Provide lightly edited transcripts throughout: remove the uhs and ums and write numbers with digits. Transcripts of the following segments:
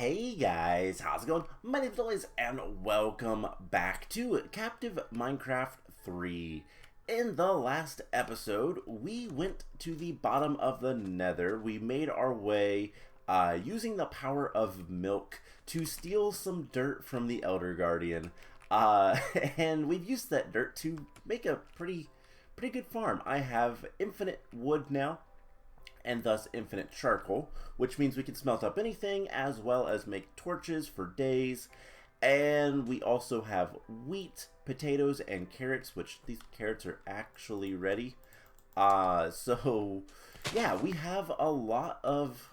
Hey guys, how's it going? My name's Elias and welcome back to Captive Minecraft 3. In the last episode, we went to the bottom of the nether. We made our way using the power of milk to steal some dirt from the Elder Guardian. And we've used that dirt to make a pretty good farm. I have infinite wood now, and thus infinite charcoal, which means we can smelt up anything as well as make torches for days. And we also have wheat, potatoes, and carrots, which these carrots are actually ready. So yeah, we have a lot of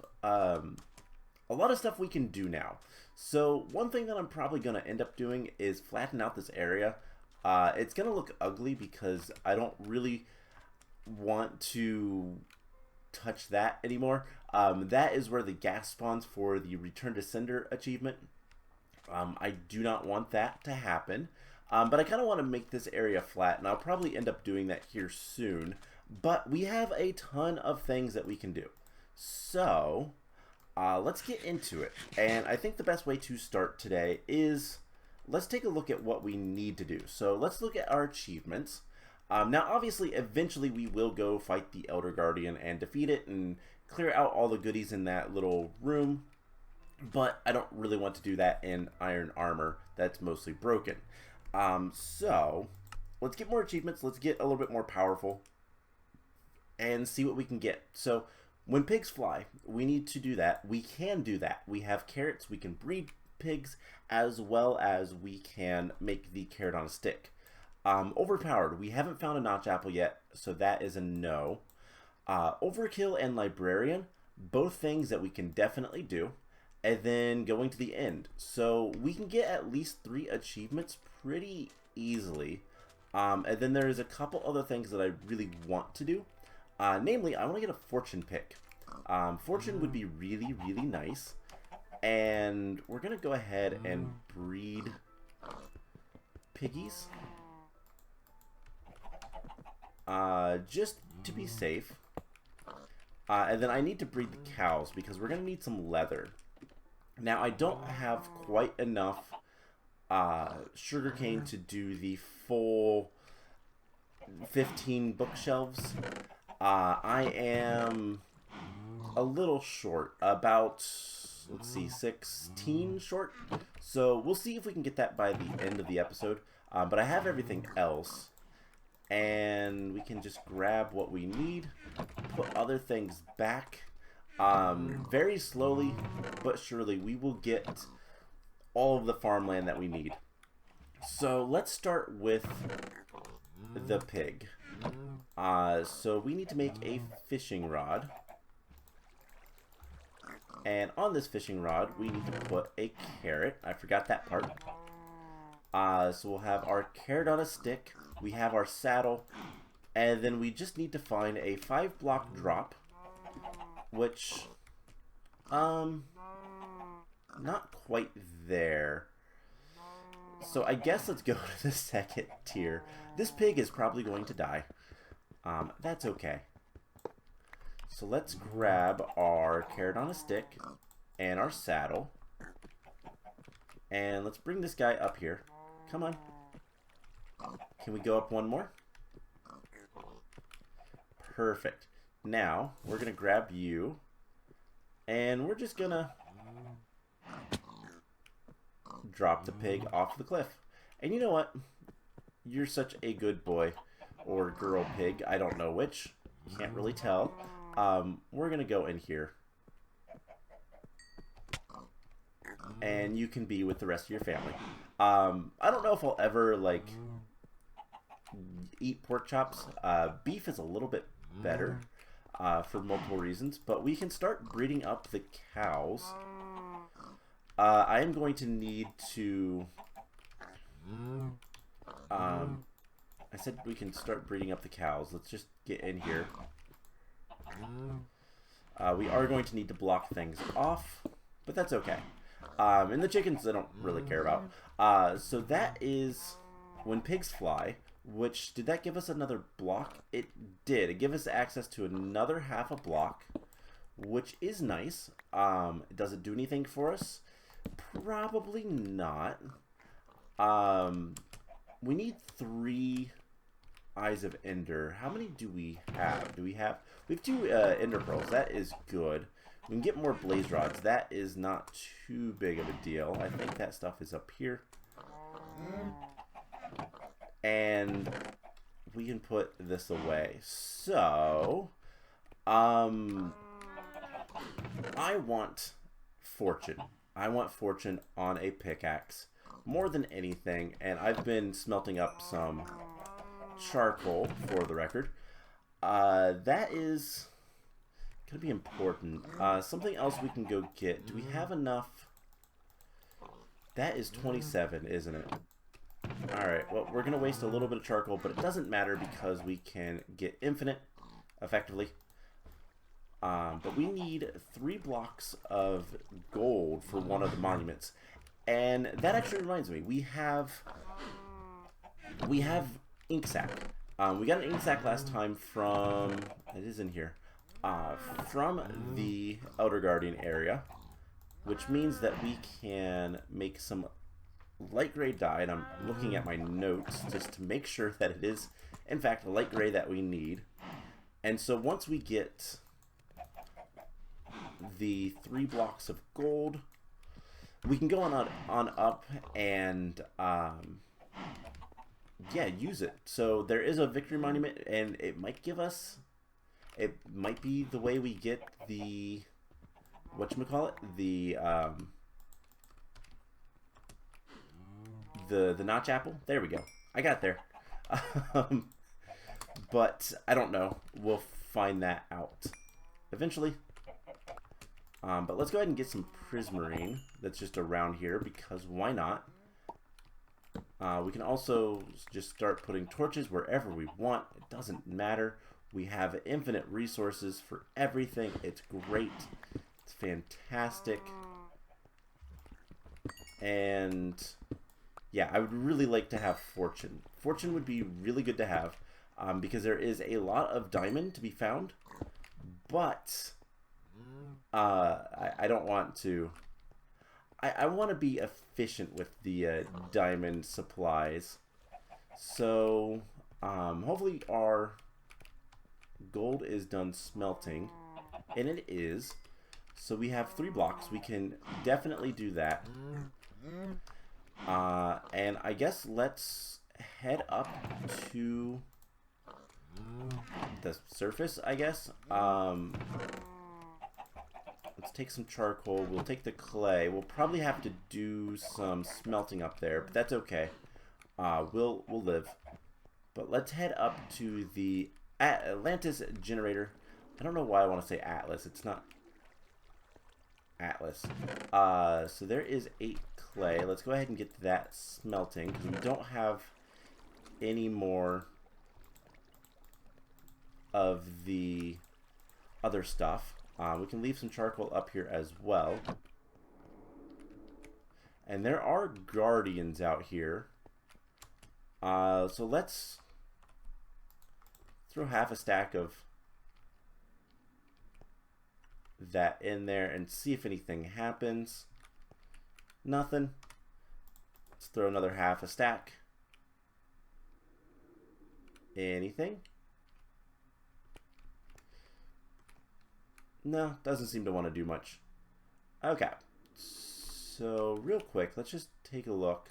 stuff we can do now. So one thing that I'm probably gonna end up doing is flatten out this area. It's gonna look ugly because I don't really want to touch that anymore. That is where the gas spawns for the Return to Cinder achievement. I do not want that to happen, but I kind of want to make this area flat, and I'll probably end up doing that here soon. But we have a ton of things that we can do, so let's get into it. And I think the best way to start today is let's take a look at what we need to do. So let's look at our achievements. Now, obviously, eventually we will go fight the Elder Guardian and defeat it and clear out all the goodies in that little room, but I don't really want to do that in iron armor that's mostly broken. So, let's get more achievements, let's get a little bit more powerful, and see what we can get. So, when pigs fly, we need to do that. We can do that. We have carrots, we can breed pigs, as well as we can make the carrot on a stick. Overpowered, we haven't found a notch apple yet, so that is a no. Overkill and librarian, both things that we can definitely do. And then going to the end, so we can get at least 3 achievements pretty easily. And then there's a couple other things that I really want to do. Namely, I want to get a fortune pick. Fortune would be really nice. And we're gonna go ahead and breed piggies. Just to be safe. And then I need to breed the cows because we're going to need some leather. Now, I don't have quite enough sugarcane to do the full 15 bookshelves. I am a little short, about, let's see, 16 short. So we'll see if we can get that by the end of the episode. But I have everything else. And we can just grab what we need, put other things back. Very slowly but surely we will get all of the farmland that we need. So let's start with the pig. So we need to make a fishing rod. And on this fishing rod we need to put a carrot. I forgot that part. So we'll have our carrot on a stick. We have our saddle, and then we just need to find a 5-block drop, which, not quite there. So I guess let's go to the second tier. This pig is probably going to die. That's okay. So let's grab our carrot on a stick and our saddle, and let's bring this guy up here. Come on. Can we go up one more? Perfect. Now, we're going to grab you, and we're just going to drop the pig off the cliff. And you know what? You're such a good boy, or girl pig, I don't know which. Can't really tell. We're going to go in here. And you can be with the rest of your family. I don't know if I'll ever, like, eat pork chops. Beef is a little bit better for multiple reasons, but we can start breeding up the cows. I am going to need to I said we can start breeding up the cows. Let's just get in here. We are going to need to block things off, but that's okay. And the chickens I don't really care about. So that is when pigs fly. Which, did that give us another block? It did. It gave us access to another half a block, which is nice. It doesn't do anything for us. Probably not. We need 3 Eyes of Ender. How many do we have? We have 2 Ender Pearls. That is good. We can get more Blaze Rods. That is not too big of a deal. I think that stuff is up here. And we can put this away. So, I want fortune. I want fortune on a pickaxe more than anything. And I've been smelting up some charcoal, for the record. That is going to be important. Something else we can go get. Do we have enough? That is 27, isn't it? Alright, well, we're going to waste a little bit of charcoal, but it doesn't matter because we can get infinite, effectively. But we need 3 blocks of gold for one of the monuments. And that actually reminds me, we have ink sac. We got an ink sac last time from, it is in here, from the Elder Guardian area, which means that we can make some light gray dye, and I'm looking at my notes just to make sure that it is, in fact, light gray that we need. And so once we get the 3 blocks of gold, we can go on up and yeah, use it. So there is a victory monument, and it might give us, it might be the way we get the, whatchamacallit, the notch apple. There we go. I got there. But I don't know. We'll find that out eventually. But let's go ahead and get some prismarine that's just around here, because why not? We can also just start putting torches wherever we want. It doesn't matter. We have infinite resources for everything. It's great. It's fantastic. And yeah, I would really like to have fortune. Fortune would be really good to have, because there is a lot of diamond to be found. But I don't want to. I want to be efficient with the diamond supplies. So hopefully our gold is done smelting, and it is. So we have 3 blocks. We can definitely do that. And I guess let's head up to the surface, I guess. Let's take some charcoal. We'll take the clay. We'll probably have to do some smelting up there, but that's okay. We'll live. But let's head up to the Atlantis generator. I don't know why I want to say Atlas. It's not Atlas. So there is 8 clay. Let's go ahead and get that smelting, because we don't have any more of the other stuff. We can leave some charcoal up here as well. And there are guardians out here. So let's throw half a stack of that in there and see if anything happens. Nothing. Let's throw another half a stack. Anything? No, doesn't seem to want to do much. Okay. So, real quick, let's just take a look.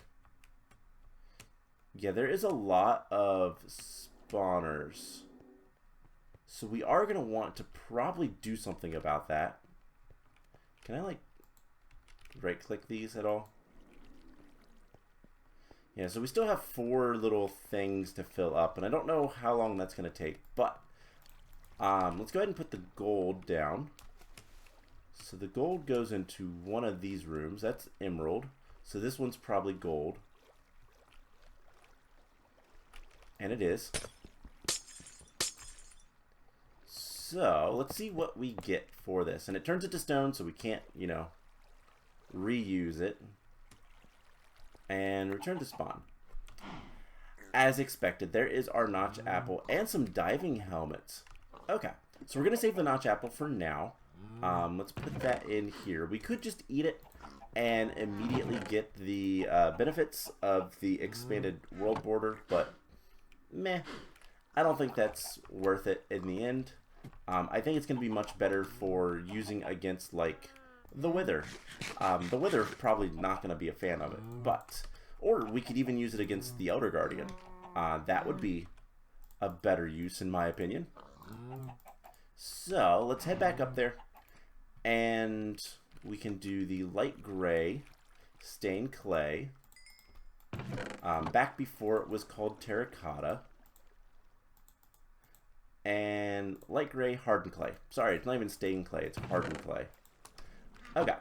Yeah, there is a lot of spawners. So we are going to want to probably do something about that. Can I, like, right-click these at all? Yeah, so we still have 4 little things to fill up, and I don't know how long that's going to take, but let's go ahead and put the gold down. So the gold goes into one of these rooms. That's emerald. So this one's probably gold. And it is. So let's see what we get for this. And it turns it to stone, so we can't, you know, reuse it. And return to spawn. As expected, there is our notch apple and some diving helmets. Okay, so we're going to save the notch apple for now. Let's put that in here. We could just eat it, and immediately get the benefits of the expanded world border, but meh, I don't think that's worth it in the end. I think it's going to be much better for using against, like, the Wither. The Wither probably not going to be a fan of it, but... Or we could even use it against the Elder Guardian. That would be a better use, in my opinion. So, let's head back up there. And we can do the light gray stained clay. Back before it was called terracotta. And light gray hardened clay. Sorry, it's not even stained clay, it's hardened clay. Okay.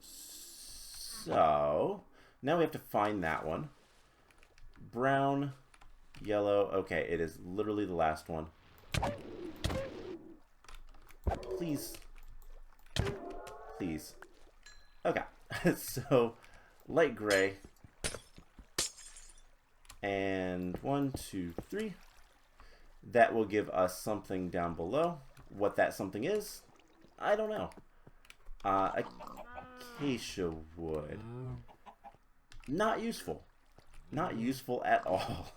So, now we have to find that one. Brown, yellow. Okay, it is literally the last one. Please. Please. Okay. So, light gray. And 1, 2, 3. That will give us something down below. What that something is, I don't know. Acacia wood. Not useful. Not useful at all.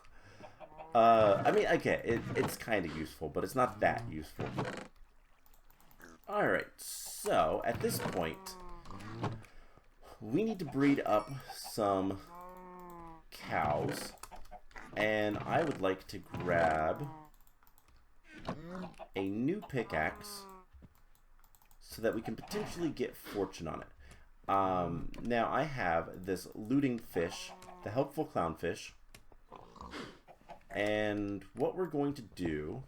I mean, okay, it's kind of useful, but it's not that useful. Alright, so at this point, we need to breed up some cows. And I would like to grab a new pickaxe so that we can potentially get fortune on it. Now I have this looting fish, the helpful clownfish, and what we're going to do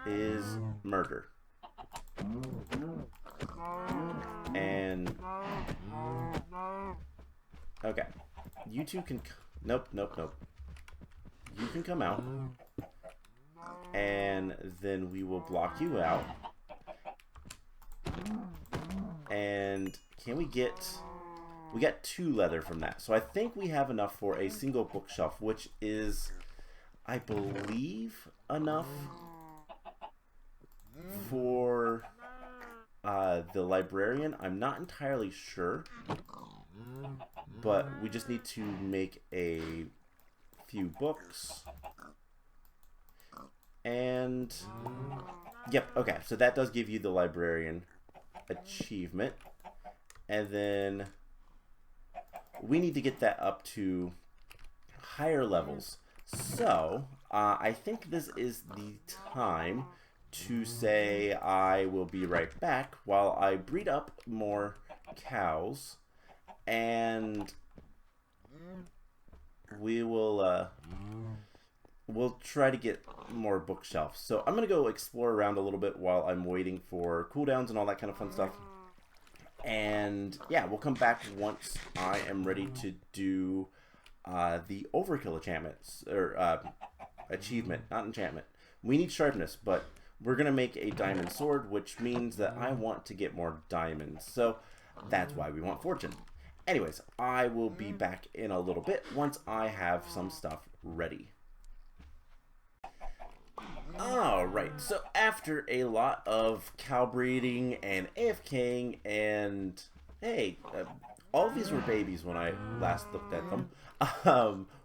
is murder. And okay, you two can nope. You can come out, and then we will block you out. And can we get... We got 2 leather from that. So I think we have enough for a single bookshelf, which is, I believe, enough for the librarian. I'm not entirely sure. But we just need to make a few books. And... Yep, okay. So that does give you the librarian achievement. And then we need to get that up to higher levels. So I think this is the time to say I will be right back while I breed up more cows, and we will we'll try to get more bookshelves. So I'm gonna go explore around a little bit while I'm waiting for cooldowns and all that kind of fun stuff. And yeah, we'll come back once I am ready to do the overkill enchantments, or achievement, not enchantment. We need sharpness, but we're gonna make a diamond sword, which means that I want to get more diamonds. So that's why we want fortune. Anyways, I will be back in a little bit once I have some stuff ready. Alright, so after a lot of cow breeding and AFKing and, hey, all of these were babies when I last looked at them,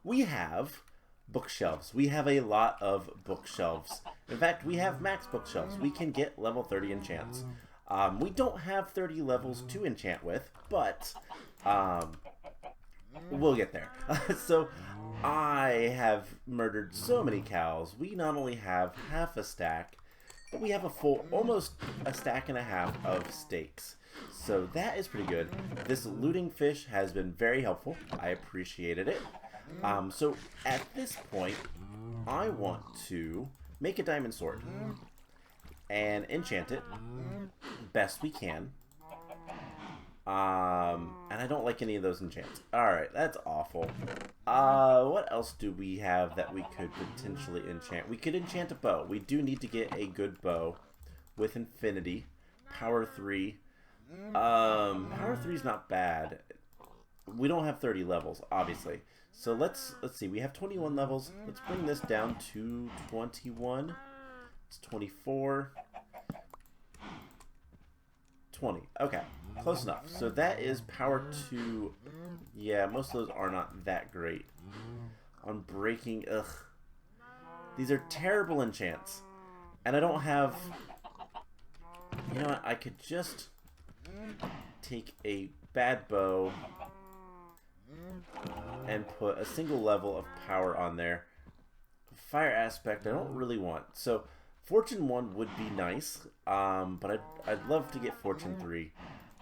we have bookshelves. We have a lot of bookshelves. In fact, we have max bookshelves. We can get level 30 enchants. We don't have 30 levels to enchant with, but we'll get there. So I have murdered so many cows. We not only have half a stack, but we have a full, almost a stack and a half of steaks. So that is pretty good. This looting fish has been very helpful. I appreciated it. So at this point, I want to make a diamond sword and enchant it best we can. And I don't like any of those enchants. Alright, that's awful. What else do we have that we could potentially enchant? We could enchant a bow. We do need to get a good bow with infinity. Power 3. Power 3 is not bad. We don't have 30 levels, obviously. So let's see. We have 21 levels. Let's bring this down to 21. It's 24. 20. Okay. Close enough. So that is power 2. Yeah, most of those are not that great. On breaking, ugh. These are terrible enchants. And I don't have... You know what, I could just take a bad bow and put a single level of power on there. Fire aspect I don't really want. So Fortune 1 would be nice, but I'd love to get Fortune 3.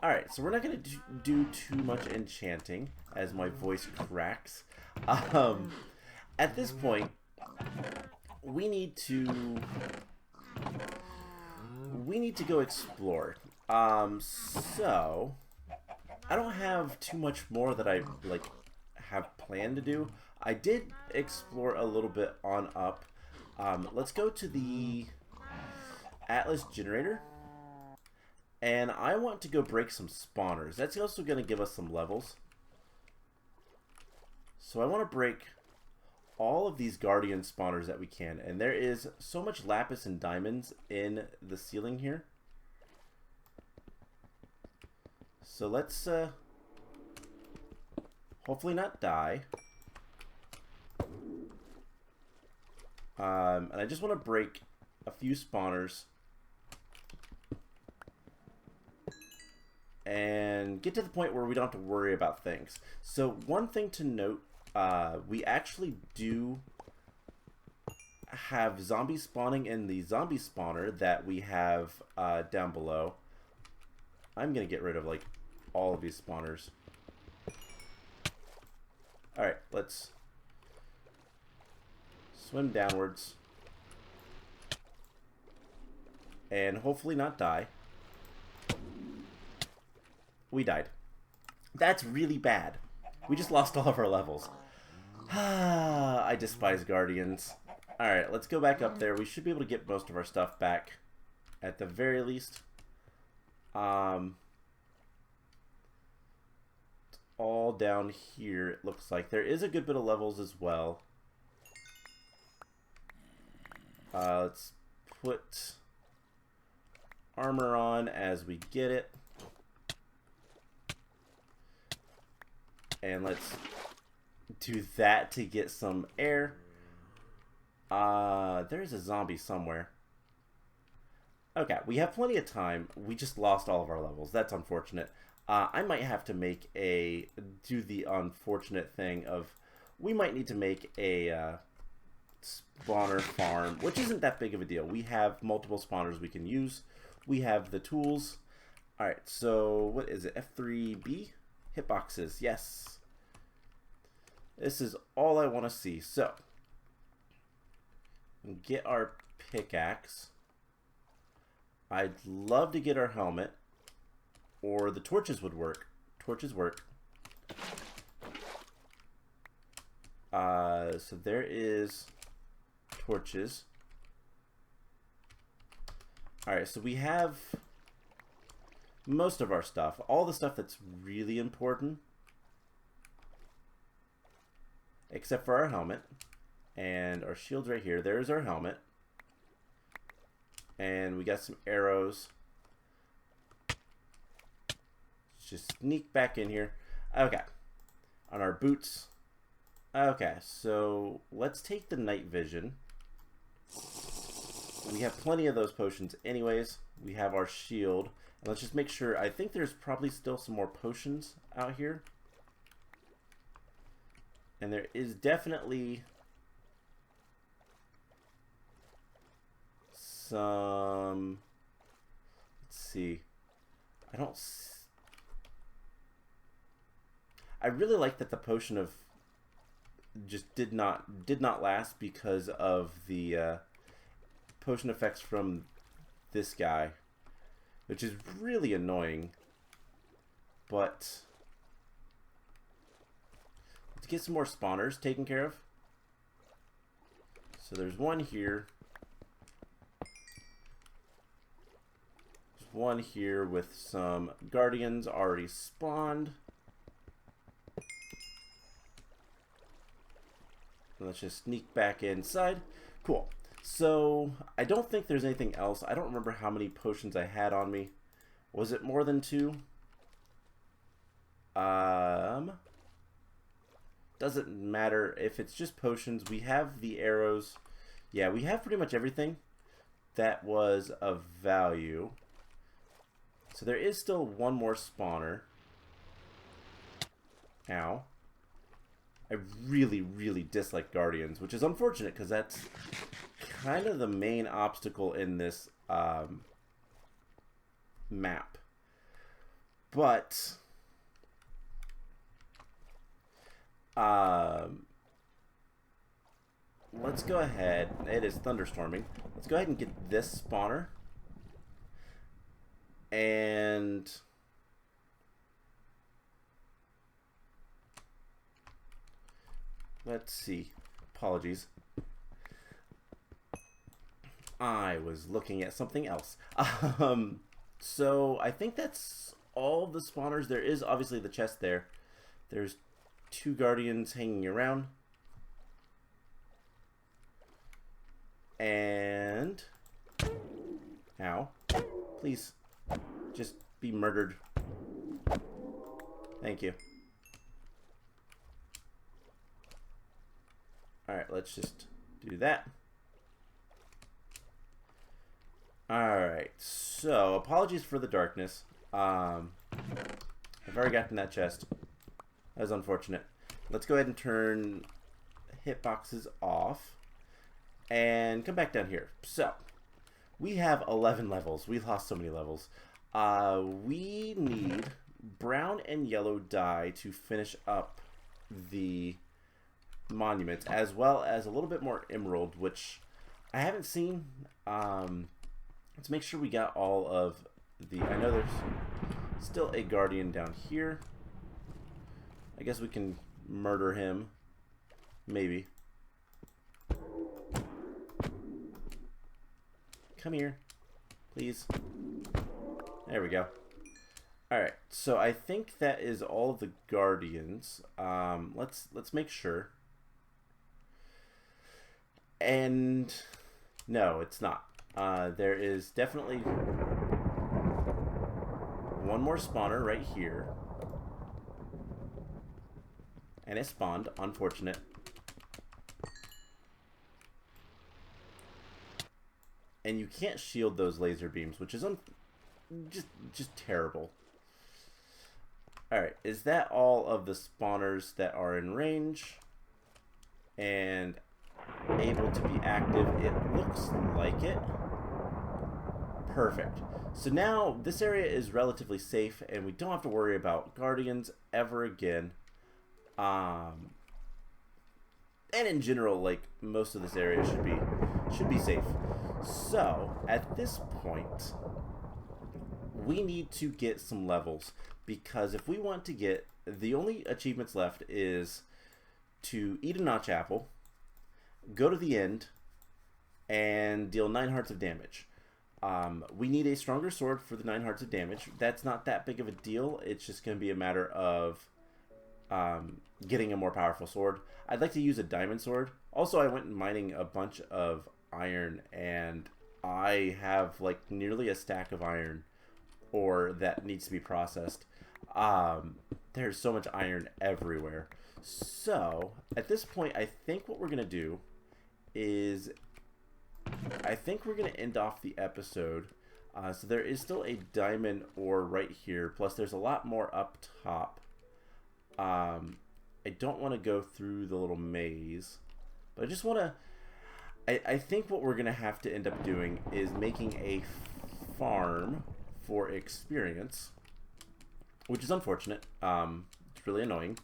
Alright, so we're not going to do too much enchanting as my voice cracks. At this point, we need to go explore. So I don't have too much more that I have planned to do. I did explore a little bit on up. Let's go to the Atlas generator. And I want to go break some spawners. That's also going to give us some levels. So I want to break all of these guardian spawners that we can. And there is so much lapis and diamonds in the ceiling here. So let's hopefully not die. And I just want to break a few spawners and get to the point where we don't have to worry about things. So one thing to note, we actually do have zombies spawning in the zombie spawner that we have down below. I'm going to get rid of like all of these spawners. Alright, let's swim downwards and hopefully not die. We died. That's really bad. We just lost all of our levels. I despise guardians. Alright, let's go back up there. We should be able to get most of our stuff back at the very least. All down here, it looks like. There is a good bit of levels as well. Let's put armor on as we get it. And let's do that to get some air. There's a zombie somewhere. Okay, we have plenty of time. We just lost all of our levels. That's unfortunate. I might have to do the unfortunate thing of, we might need to make a spawner farm, which isn't that big of a deal. We have multiple spawners we can use. We have the tools. Alright, so what is it? F3B? Hitboxes, yes. This is all I want to see. So, get our pickaxe. I'd love to get our helmet. Or the torches would work. Torches work. So there is torches. Alright, so we have most of our stuff. All the stuff that's really important. Except for our helmet. And our shield's right here. There's our helmet. And we got some arrows. Just sneak back in here. Okay. On our boots. Okay, so let's take the night vision. We have plenty of those potions anyways. We have our shield. And let's just make sure. I think there's probably still some more potions out here. And there is definitely some... Let's see. I really like that the potion of just did not last because of the potion effects from this guy, which is really annoying. But let's get some more spawners taken care of. So there's one here. There's one here with some guardians already spawned. Let's just sneak back inside. Cool. So, I don't think there's anything else. I don't remember how many potions I had on me. Was it more than 2? Doesn't matter if it's just potions. We have the arrows. Yeah, we have pretty much everything that was of value. So there is still one more spawner. Ow. I really, really dislike guardians, which is unfortunate because that's kind of the main obstacle in this map. But let's go ahead. It is thunderstorming. Let's go ahead and get this spawner. And let's see. Apologies. I was looking at something else. So I think that's all the spawners. There is obviously the chest there. There's 2 guardians hanging around. And ow. Please just be murdered. Thank you. Alright, let's just do that. Alright, so apologies for the darkness. I've already gotten that chest. That was unfortunate. Let's go ahead and turn hitboxes off and come back down here. So we have 11 levels. We lost so many levels. We need brown and yellow dye to finish up the monuments, as well as a little bit more emerald, which I haven't seen. Let's make sure we got all of the... I know there's still a guardian down here. I guess we can murder him. Maybe. Come here. Please. There we go. Alright, so I think that is all of the guardians. Let's make sure. And no, it's not. There is definitely one more spawner right here. And it spawned. Unfortunate. And you can't shield those laser beams, which is just terrible. Alright, is that all of the spawners that are in range and able to be active? It looks like it. Perfect. So now this area is relatively safe and we don't have to worry about guardians ever again. And in general, like, most of this area should be safe. So at this point, we need to get some levels, because if we want to get, the only achievements left is to eat a notch apple, go to the end, and deal 9 hearts of damage. We need a stronger sword for the 9 hearts of damage. That's not that big of a deal. It's just going to be a matter of getting a more powerful sword. I'd like to use a diamond sword. Also, I went mining a bunch of iron, and I have like nearly a stack of iron ore that needs to be processed. There's so much iron everywhere. So at this point, I think what we're gonna do is I think we're gonna end off the episode. So there is still a diamond ore right here, plus there's a lot more up top. I don't want to go through the little maze, but I just want to... I think what we're going to have to end up doing is making a farm for experience, which is unfortunate. It's really annoying.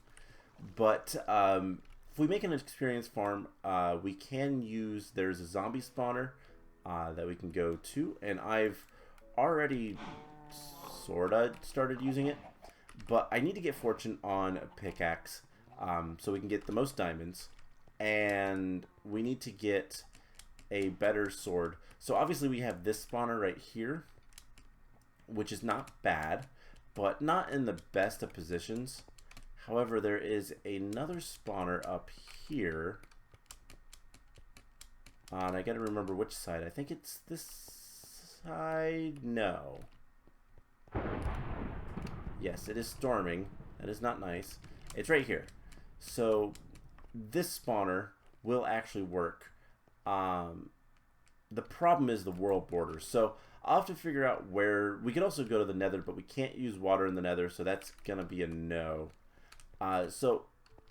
But if we make an experience farm, we can use... There's a zombie spawner that we can go to, and I've already sorta started using it. But I need to get fortune on a pickaxe so we can get the most diamonds. And we need to get a better sword. So obviously we have this spawner right here, which is not bad, but not in the best of positions. However, there is another spawner up here. And I gotta remember which side. I think it's this side. No. Yes, it is storming. That is not nice. It's right here. So this spawner will actually work. The problem is the world borders. So I'll have to figure out where... We could also go to the nether, but we can't use water in the nether, so that's going to be a no. So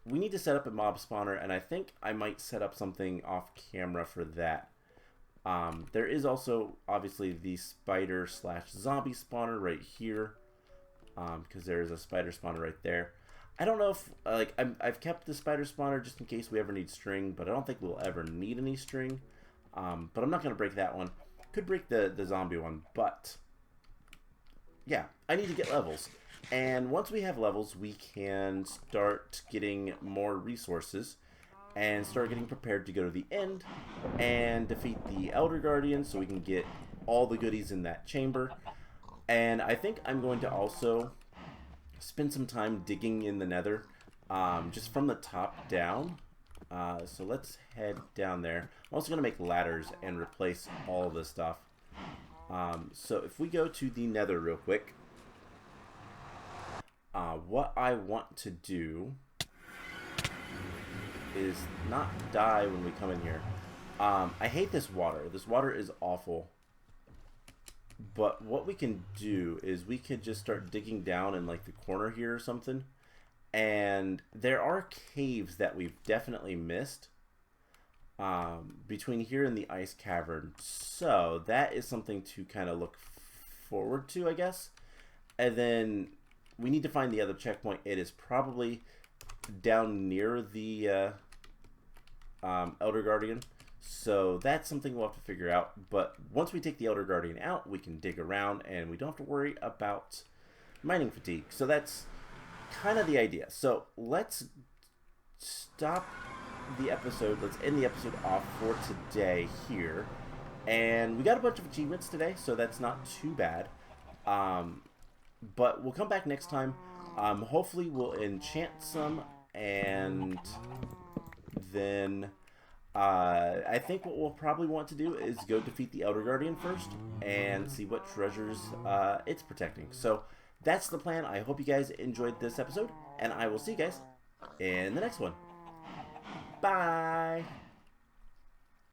we need to set up a mob spawner, and I think I might set up something off camera for that. There is also, obviously, the spider/zombie spawner right here, because there is a spider spawner right there. I don't know if, like, I've kept the spider spawner just in case we ever need string, but I don't think we'll ever need any string. But I'm not going to break that one. Could break the zombie one, but yeah, I need to get levels. And once we have levels, we can start getting more resources and start getting prepared to go to the end and defeat the Elder Guardian so we can get all the goodies in that chamber. And I think I'm going to also spend some time digging in the nether, just from the top down. So let's head down there. I'm also going to make ladders and replace all of this stuff. So if we go to the nether real quick, what I want to do is not die when we come in here. I hate this water. This water is awful. But what we can do is we could just start digging down in like the corner here or something. And there are caves that we've definitely missed between here and the ice cavern. So that is something to kind of look forward to, I guess. And then we need to find the other checkpoint. It is probably down near the Elder Guardian. So that's something we'll have to figure out. But once we take the Elder Guardian out, we can dig around and we don't have to worry about mining fatigue. So that's kind of the idea. So let's stop the episode. Let's end the episode off for today here. And we got a bunch of achievements today, so that's not too bad. But we'll come back next time. Hopefully we'll enchant some, and then I think what we'll probably want to do is go defeat the Elder Guardian first and see what treasures it's protecting. So that's the plan. I hope you guys enjoyed this episode, and I will see you guys in the next one. Bye!